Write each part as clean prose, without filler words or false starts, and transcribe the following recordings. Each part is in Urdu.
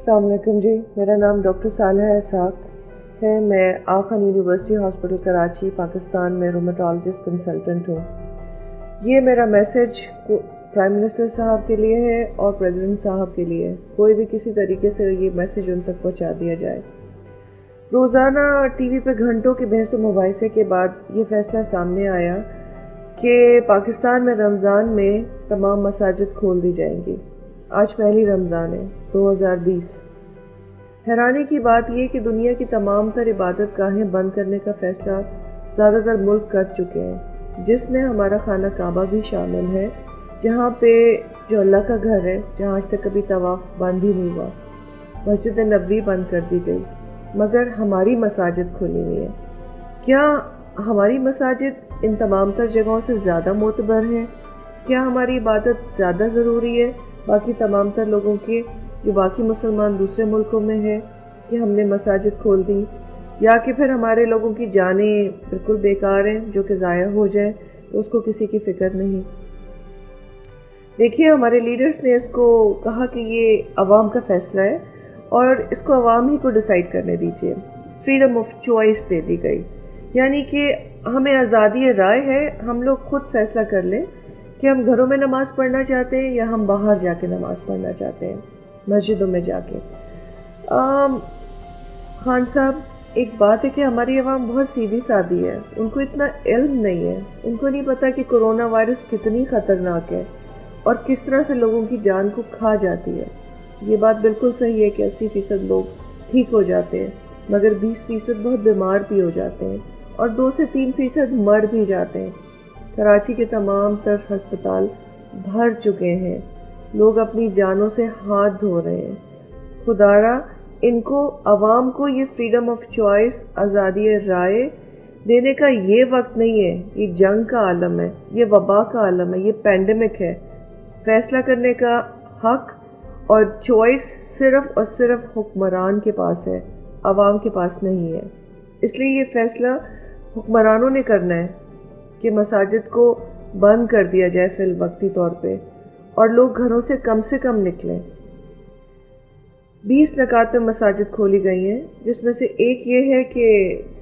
السلام علیکم جی، میرا نام ڈاکٹر صالحہ اسحاق ہے۔ میں آخان یونیورسٹی ہاسپٹل کراچی پاکستان میں رومیٹالوجسٹ کنسلٹنٹ ہوں۔ یہ میرا میسج پرائم منسٹر صاحب کے لیے ہے اور پریزیڈنٹ صاحب کے لیے، کوئی بھی کسی طریقے سے یہ میسج ان تک پہنچا دیا جائے۔ روزانہ ٹی وی پہ گھنٹوں کے بحث و مباحثے کے بعد یہ فیصلہ سامنے آیا کہ پاکستان میں رمضان میں تمام مساجد کھول دی جائیں گی۔ آج پہلی رمضان ہے 2020۔ حیرانی کی بات یہ کہ دنیا کی تمام تر عبادت گاہیں بند کرنے کا فیصلہ زیادہ تر ملک کر چکے ہیں، جس میں ہمارا خانہ کعبہ بھی شامل ہے، جہاں پہ جو اللہ کا گھر ہے، جہاں آج تک کبھی طواف بند ہی نہیں ہوا۔ مسجد نبوی بند کر دی گئی، مگر ہماری مساجد کھلی ہوئی ہے۔ کیا ہماری مساجد ان تمام تر جگہوں سے زیادہ معتبر ہے؟ کیا ہماری عبادت زیادہ ضروری ہے باقی تمام تر لوگوں کے، جو باقی مسلمان دوسرے ملکوں میں ہے، کہ ہم نے مساجد کھول دی، یا کہ پھر ہمارے لوگوں کی جانیں بالکل بیکار ہیں جو کہ ضائع ہو جائے تو اس کو کسی کی فکر نہیں؟ دیکھیے، ہمارے لیڈرز نے اس کو کہا کہ یہ عوام کا فیصلہ ہے اور اس کو عوام ہی کو ڈیسائیڈ کرنے دیجیے۔ فریڈم آف چوائس دے دی گئی، یعنی کہ ہمیں آزادی رائے ہے، ہم لوگ خود فیصلہ کر لیں کہ ہم گھروں میں نماز پڑھنا چاہتے ہیں یا ہم باہر جا کے نماز پڑھنا چاہتے ہیں، مسجدوں میں جا کے۔ خان صاحب، ایک بات ہے کہ ہماری عوام بہت سیدھی سادی ہے، ان کو اتنا علم نہیں ہے، ان کو نہیں پتا کہ کرونا وائرس کتنی خطرناک ہے اور کس طرح سے لوگوں کی جان کو کھا جاتی ہے۔ یہ بات بالکل صحیح ہے کہ 80% لوگ ٹھیک ہو جاتے ہیں، مگر 20% بہت بیمار بھی ہو جاتے ہیں اور 2 سے 3% مر بھی جاتے ہیں۔ کراچی کے تمام تر ہسپتال بھر چکے ہیں، لوگ اپنی جانوں سے ہاتھ دھو رہے ہیں۔ خدارا، ان کو، عوام کو یہ فریڈم آف چوائس، آزادی رائے دینے کا یہ وقت نہیں ہے۔ یہ جنگ کا عالم ہے، یہ وبا کا عالم ہے، یہ پینڈیمک ہے۔ فیصلہ کرنے کا حق اور چوائس صرف اور صرف حکمران کے پاس ہے، عوام کے پاس نہیں ہے۔ اس لیے یہ فیصلہ حکمرانوں نے کرنا ہے کہ مساجد کو بند کر دیا جائے فی الوقتی طور پہ اور لوگ گھروں سے کم نکلیں۔ 20 نکات میں مساجد کھولی گئی ہیں، جس میں سے ایک یہ ہے کہ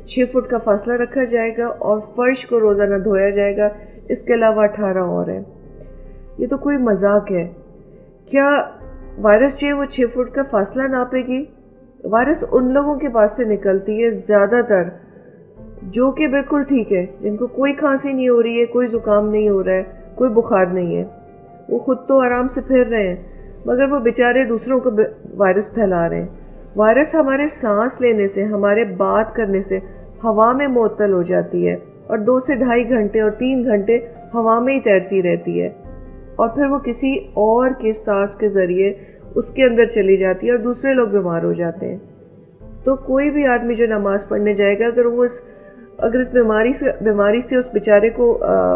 6 فٹ کا فاصلہ رکھا جائے گا اور فرش کو روزانہ دھویا جائے گا۔ اس کے علاوہ 18 اور ہیں۔ یہ تو کوئی مذاق ہے۔ کیا وائرس جو ہے وہ 6 فٹ کا فاصلہ ناپے گی؟ وائرس ان لوگوں کے پاس سے نکلتی ہے زیادہ تر جو کہ بالکل ٹھیک ہے، جن کو کوئی کھانسی نہیں ہو رہی ہے، کوئی زکام نہیں ہو رہا ہے، کوئی بخار نہیں ہے، وہ خود تو آرام سے پھر رہے ہیں، مگر وہ بیچارے دوسروں کو وائرس پھیلا رہے ہیں۔ وائرس ہمارے سانس لینے سے، ہمارے بات کرنے سے ہوا میں معطل ہو جاتی ہے اور 2 سے 2.5 گھنٹے اور 3 گھنٹے ہوا میں ہی تیرتی رہتی ہے اور پھر وہ کسی اور کے سانس کے ذریعے اس کے اندر چلی جاتی ہے اور دوسرے لوگ بیمار ہو جاتے ہیں۔ تو کوئی بھی آدمی جو نماز پڑھنے جائے گا، اگر اس بیماری سے اس بیچارے کو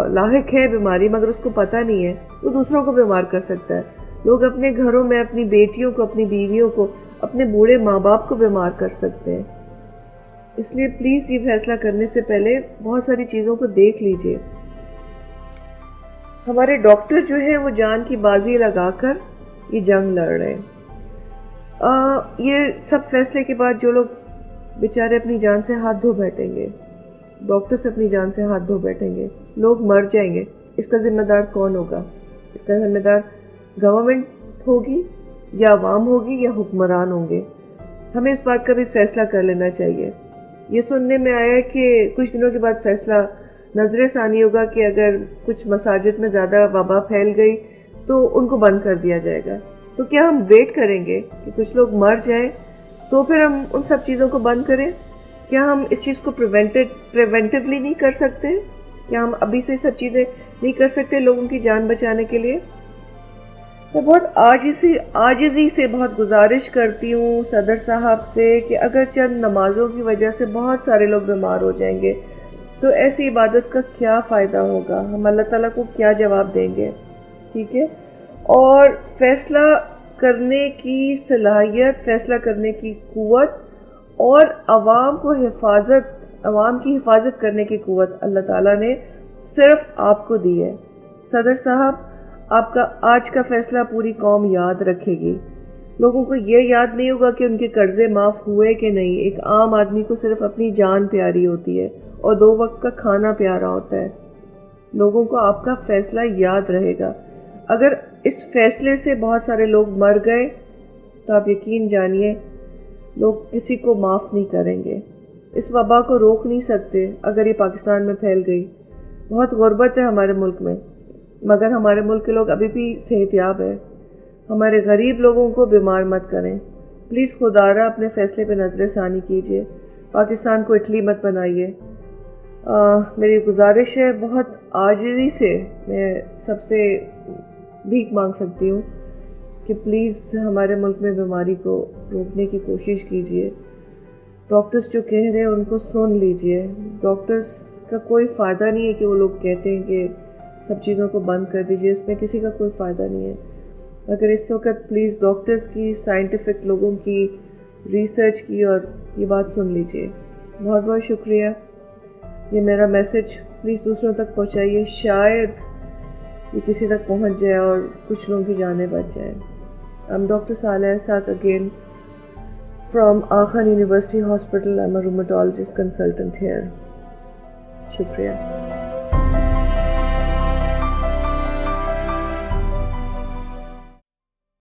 لاحق ہے بیماری، مگر اس کو پتہ نہیں ہے، وہ دوسروں کو بیمار کر سکتا ہے۔ لوگ اپنے گھروں میں اپنی بیٹیوں کو، اپنی بیویوں کو، اپنے بوڑھے ماں باپ کو بیمار کر سکتے ہیں۔ اس لیے پلیز یہ فیصلہ کرنے سے پہلے بہت ساری چیزوں کو دیکھ لیجئے۔ ہمارے ڈاکٹر جو ہیں وہ جان کی بازی لگا کر یہ جنگ لڑ رہے ہیں۔ یہ سب فیصلے کے بعد جو لوگ بیچارے اپنی جان سے ہاتھ دھو بیٹھیں گے، ڈاکٹرز اپنی جان سے ہاتھ دھو بیٹھیں گے، لوگ مر جائیں گے، اس کا ذمہ دار کون ہوگا؟ اس کا ذمہ دار گورنمنٹ ہوگی یا عوام ہوگی یا حکمران ہوں گے؟ ہمیں اس بات کا بھی فیصلہ کر لینا چاہیے۔ یہ سننے میں آیا ہے کہ کچھ دنوں کے بعد فیصلہ نظر ثانی ہوگا کہ اگر کچھ مساجد میں زیادہ وبا پھیل گئی تو ان کو بند کر دیا جائے گا۔ تو کیا ہم ویٹ کریں گے کہ کچھ لوگ مر جائیں تو پھر ہم ان سب چیزوں کو بند کریں؟ کیا ہم اس چیز کو پریونٹیولی نہیں کر سکتے؟ کیا ہم ابھی سے سب چیزیں نہیں کر سکتے لوگوں کی جان بچانے کے لیے؟ میں بہت عاجزی سے بہت گزارش کرتی ہوں صدر صاحب سے کہ اگر چند نمازوں کی وجہ سے بہت سارے لوگ بیمار ہو جائیں گے تو ایسی عبادت کا کیا فائدہ ہوگا؟ ہم اللہ تعالیٰ کو کیا جواب دیں گے؟ ٹھیک ہے؟ اور فیصلہ کرنے کی صلاحیت، فیصلہ کرنے کی قوت اور عوام کی حفاظت کرنے کی قوت اللہ تعالیٰ نے صرف آپ کو دی ہے۔ صدر صاحب، آپ کا آج کا فیصلہ پوری قوم یاد رکھے گی۔ لوگوں کو یہ یاد نہیں ہوگا کہ ان کے قرضے معاف ہوئے کہ نہیں. ایک عام آدمی کو صرف اپنی جان پیاری ہوتی ہے اور 2 وقت کا کھانا پیارا ہوتا ہے. لوگوں کو آپ کا فیصلہ یاد رہے گا. اگر اس فیصلے سے بہت سارے لوگ مر گئے تو آپ یقین جانیے لوگ کسی کو معاف نہیں کریں گے. اس وبا کو روک نہیں سکتے اگر یہ پاکستان میں پھیل گئی. بہت غربت ہے ہمارے ملک میں، مگر ہمارے ملک کے لوگ ابھی بھی صحت یاب ہے. ہمارے غریب لوگوں کو بیمار مت کریں. پلیز خدارا اپنے فیصلے پہ نظر ثانی کیجیے. پاکستان کو اٹلی مت بنائیے. میری گزارش ہے، بہت عاجزی سے میں سب سے بھیک مانگ سکتی ہوں کہ پلیز ہمارے ملک میں بیماری کو روکنے کی کوشش کیجیے. ڈاکٹرز جو کہہ رہے ہیں ان کو سن لیجیے. ڈاکٹرز کا کوئی فائدہ نہیں ہے کہ وہ لوگ کہتے ہیں کہ سب چیزوں کو بند کر دیجیے، اس میں کسی کا کوئی فائدہ نہیں ہے. مگر اس وقت پلیز ڈاکٹرز کی، سائنٹیفک لوگوں کی ریسرچ کی اور یہ بات سن لیجیے. بہت بہت شکریہ. یہ میرا میسج پلیز دوسروں تک پہنچائیے، شاید یہ کسی تک پہنچ جائے اور کچھ لوگوں کی جانیں بچ جائیں. I'm Dr. Saleh Sak again from Khan University Hospital. I'm a rheumatologist consultant here. شکریہ.